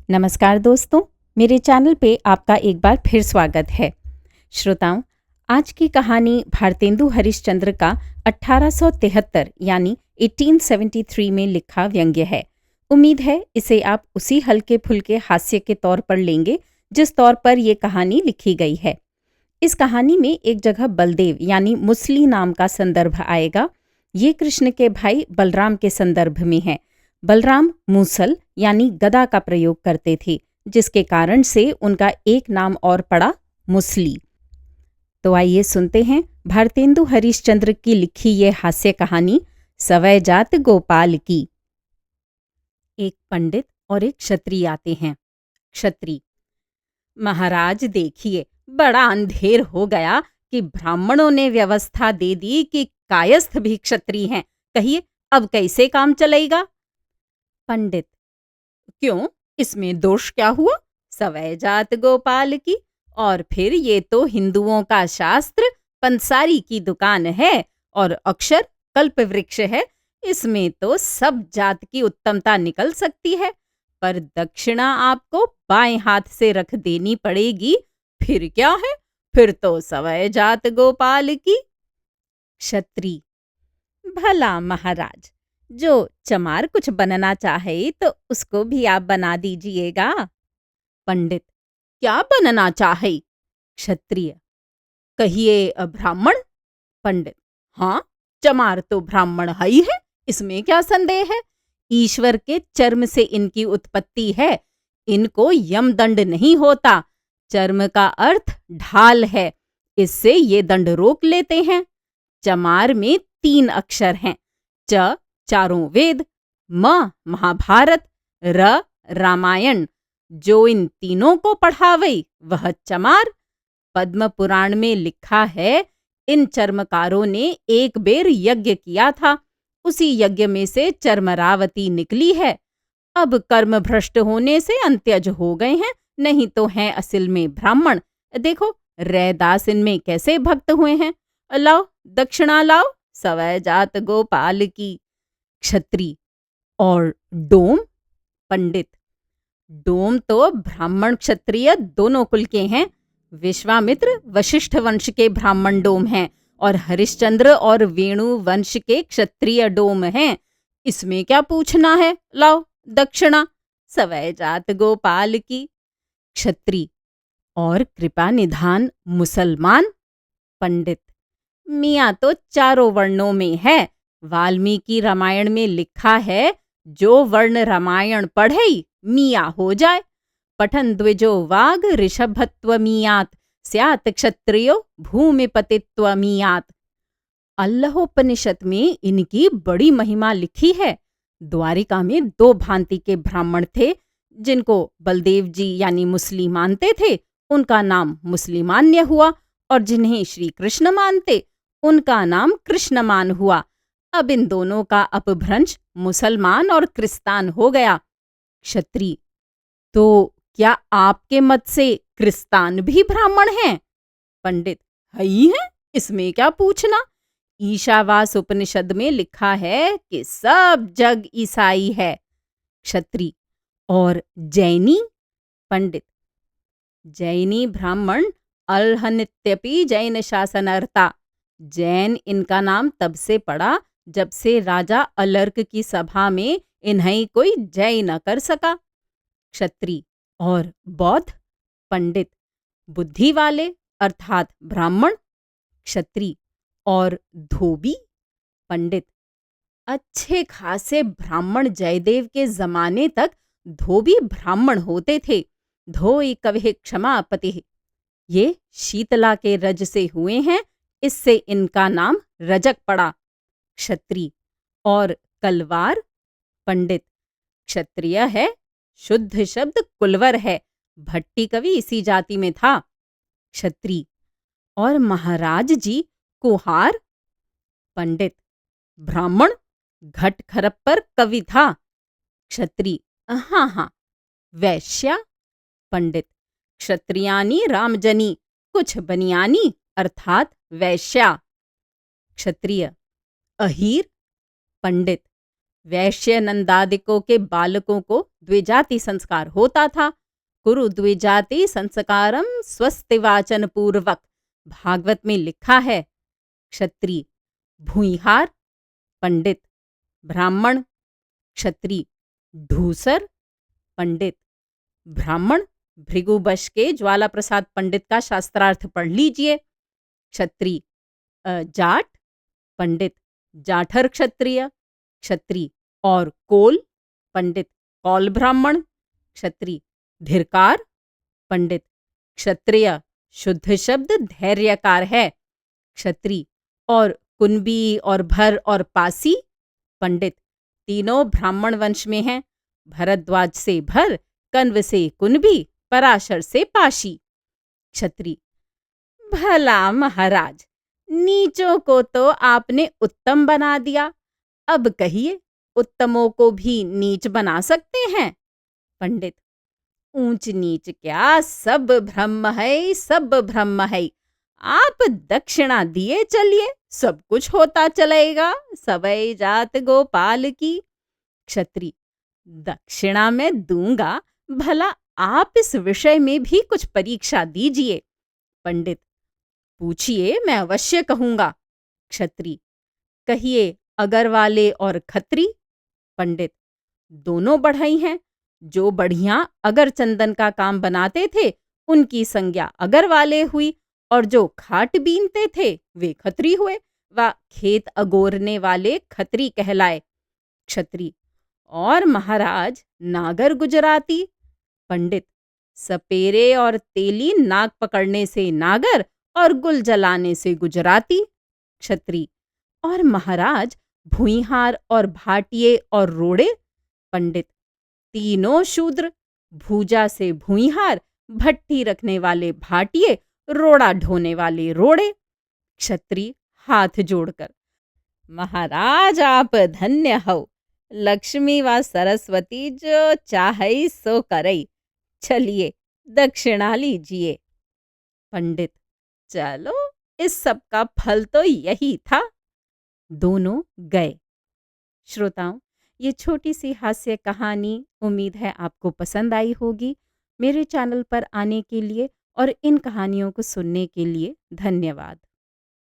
नमस्कार दोस्तों, मेरे चैनल पे आपका एक बार फिर स्वागत है। श्रोताओं, आज की कहानी भारतेंदु हरिश्चंद्र का 1873 यानी 1873 में लिखा व्यंग्य है। उम्मीद है इसे आप उसी हल्के फुल्के हास्य के तौर पर लेंगे जिस तौर पर ये कहानी लिखी गई है। इस कहानी में एक जगह बलदेव यानी मुसली नाम का संदर्भ आएगा। ये कृष्ण के भाई बलराम के संदर्भ में है। बलराम मूसल यानी गदा का प्रयोग करते थे, जिसके कारण से उनका एक नाम और पड़ा मुसली। तो आइए सुनते हैं भारतेंदु हरिश्चंद्र की लिखी ये हास्य कहानी सवै जात गोपाल की। एक पंडित और एक क्षत्रिय आते हैं। क्षत्रिय: महाराज देखिए, बड़ा अंधेर हो गया कि ब्राह्मणों ने व्यवस्था दे दी कि कायस्थ भी क्षत्रिय हैं। कहिए अब कैसे काम चलेगा? पंडित: क्यों, इसमें दोष क्या हुआ? सवै जात गोपाल की। और फिर ये तो हिंदुओं का शास्त्र पंसारी की दुकान है और अक्षर कल्प वृक्ष है। इसमें तो सब जात की उत्तमता निकल सकती है, पर दक्षिणा आपको बाएं हाथ से रख देनी पड़ेगी। फिर क्या है, फिर तो सवै जात गोपाल की। क्षत्रिय: भला महाराज, जो चमार कुछ बनना चाहे तो उसको भी आप बना दीजिएगा। पंडित: क्या बनना चाहे? क्षत्रिय: कहिए ब्राह्मण। पंडित: हाँ, चमार तो ब्राह्मण है ही है, इसमें क्या संदेह है। ईश्वर के चर्म से इनकी उत्पत्ति है, इनको यमदंड नहीं होता। चर्म का अर्थ ढाल है, इससे ये दंड रोक लेते हैं। चमार में 3 अक्षर हैं, च चारों वेद, म महाभारत, र रामायण। जो इन तीनों को पढ़ावे वह चमार। पद्म पुराण में लिखा है, इन चर्मकारों ने एक बेर यज्ञ किया था, उसी यज्ञ में से चर्मरावती निकली है। अब कर्म भ्रष्ट होने से अंत्यज हो गए हैं, नहीं तो हैं असल में ब्राह्मण। देखो रैदास इनमें कैसे भक्त हुए हैं। लाओ दक्षिणा लाओ, सवै जात गोपाल की। क्षत्रिय: और डोम? पंडित: डोम तो ब्राह्मण क्षत्रिय दोनों कुल के हैं। विश्वामित्र वशिष्ठ वंश के ब्राह्मण डोम हैं और हरिश्चंद्र और वेणु वंश के क्षत्रिय डोम हैं। इसमें क्या पूछना है, लाओ दक्षिणा, सवै जात गोपाल की। क्षत्रिय: और कृपा निधान मुसलमान? पंडित: मियाँ तो चारों वर्णों में है। वाल्मीकि रामायण में लिखा है, जो वर्ण रामायण पढ़े मियाँ हो जाए। पठन द्विजो वाग ऋषभत्व मियात, स्यात क्षत्रियो भूमिपतित्व मियात। अल्लाहोपनिषद में इनकी बड़ी महिमा लिखी है। द्वारिका में 2 भांति के ब्राह्मण थे, जिनको बलदेव जी यानी मुसली मानते थे, उनका नाम मुसलिमान्य हुआ, और जिन्हें श्री कृष्ण मानते, उनका नाम कृष्णमान हुआ। अब इन दोनों का अपभ्रंश मुसलमान और क्रिस्तान हो गया। क्षत्रिय: तो क्या आपके मत से क्रिस्तान भी ब्राह्मण हैं? पंडित: है ही है, इसमें क्या पूछना। ईशावास उपनिषद में लिखा है कि सब जग ईसाई है। क्षत्रिय: और जैनी? पंडित: जैनी ब्राह्मण अलहनित्यपि जैन शासनर्ता। जैन इनका नाम तब से पड़ा जब से राजा अलर्क की सभा में इन्हें कोई जय न कर सका। क्षत्रिय: और बौद्ध? पंडित: बुद्धि वाले अर्थात ब्राह्मण। क्षत्रिय: और धोबी? पंडित: अच्छे खासे ब्राह्मण जयदेव के जमाने तक धोबी ब्राह्मण होते थे। धोई कविः क्षमा पति। ये शीतला के रज से हुए हैं, इससे इनका नाम रजक पड़ा। क्षत्रिय: और कलवार? पंडित: क्षत्रिय है, शुद्ध शब्द कुलवर है। भट्टी कवि इसी जाति में था। क्षत्रिय: और महाराज जी कुहार? पंडित: ब्राह्मण, घट खरप्पर कवि था। क्षत्रिय: हाँ हाँ। वैश्या? पंडित: क्षत्रियानी रामजनी, कुछ बनियानी अर्थात वैश्या। क्षत्रिय: अहीर? पंडित: वैश्य नंदादिकों के बालकों को द्विजाति संस्कार होता था। कुरु द्विजाति संस्कारम स्वस्ति वाचन पूर्वक भागवत में लिखा है। क्षत्रिय भूइहार, पंडित ब्राह्मण, क्षत्रिय ढूसर, पंडित ब्राह्मण। भृगुबश के ज्वाला प्रसाद पंडित का शास्त्रार्थ पढ़ लीजिए। क्षत्रिय जाट, पंडित जाठर क्षत्रिय, क्षत्रिय और कोल, पंडित कौल ब्राह्मण, क्षत्रिय धिरकार, पंडित क्षत्रिय शुद्ध शब्द धैर्यकार है। क्षत्रिय और कुनबी और भर और पासी, पंडित तीनों ब्राह्मण वंश में हैं। भरद्वाज से भर, कण्व से कुनबी, पराशर से पाशी। क्षत्रिय भला महाराज, नीचों को तो आपने उत्तम बना दिया, अब कहिए उत्तमों को भी नीच बना सकते हैं। पंडित ऊंच नीच क्या, सब ब्रह्म है, सब ब्रह्म है। आप दक्षिणा दिए चलिए, सब कुछ होता चलेगा। सबई जात गोपाल की। क्षत्रिय दक्षिणा में दूंगा, भला आप इस विषय में भी कुछ परीक्षा दीजिए। पंडित पूछिए, मैं अवश्य कहूंगा। क्षत्रिय कहिए, अगर वाले और खत्री। पंडित दोनों बढ़ई हैं। जो बढ़िया अगर चंदन का काम बनाते थे उनकी संज्ञा अगर वाले हुई, और जो खाट बीनते थे वे खत्री हुए, व खेत अगोरने वाले खत्री कहलाए। क्षत्रिय और महाराज नागर गुजराती। पंडित सपेरे और तेली नाग पकड़ने से नागर और गुल जलाने से गुजराती। क्षत्रिय और महाराज भूइहार और भाटिये और रोड़े। पंडित तीनों शूद्र, भूजा से भूइहार, भट्टी रखने वाले भाटिये, रोड़ा ढोने वाले रोड़े। क्षत्रिय हाथ जोड़कर, महाराज आप धन्य हो, लक्ष्मी व सरस्वती जो चाहे सो करई, चलिए दक्षिणा लीजिए। पंडित चलो, इस सब का फल तो यही था। दोनों गए। श्रोताओं, ये छोटी सी हास्य कहानी उम्मीद है आपको पसंद आई होगी। मेरे चैनल पर आने के लिए और इन कहानियों को सुनने के लिए धन्यवाद।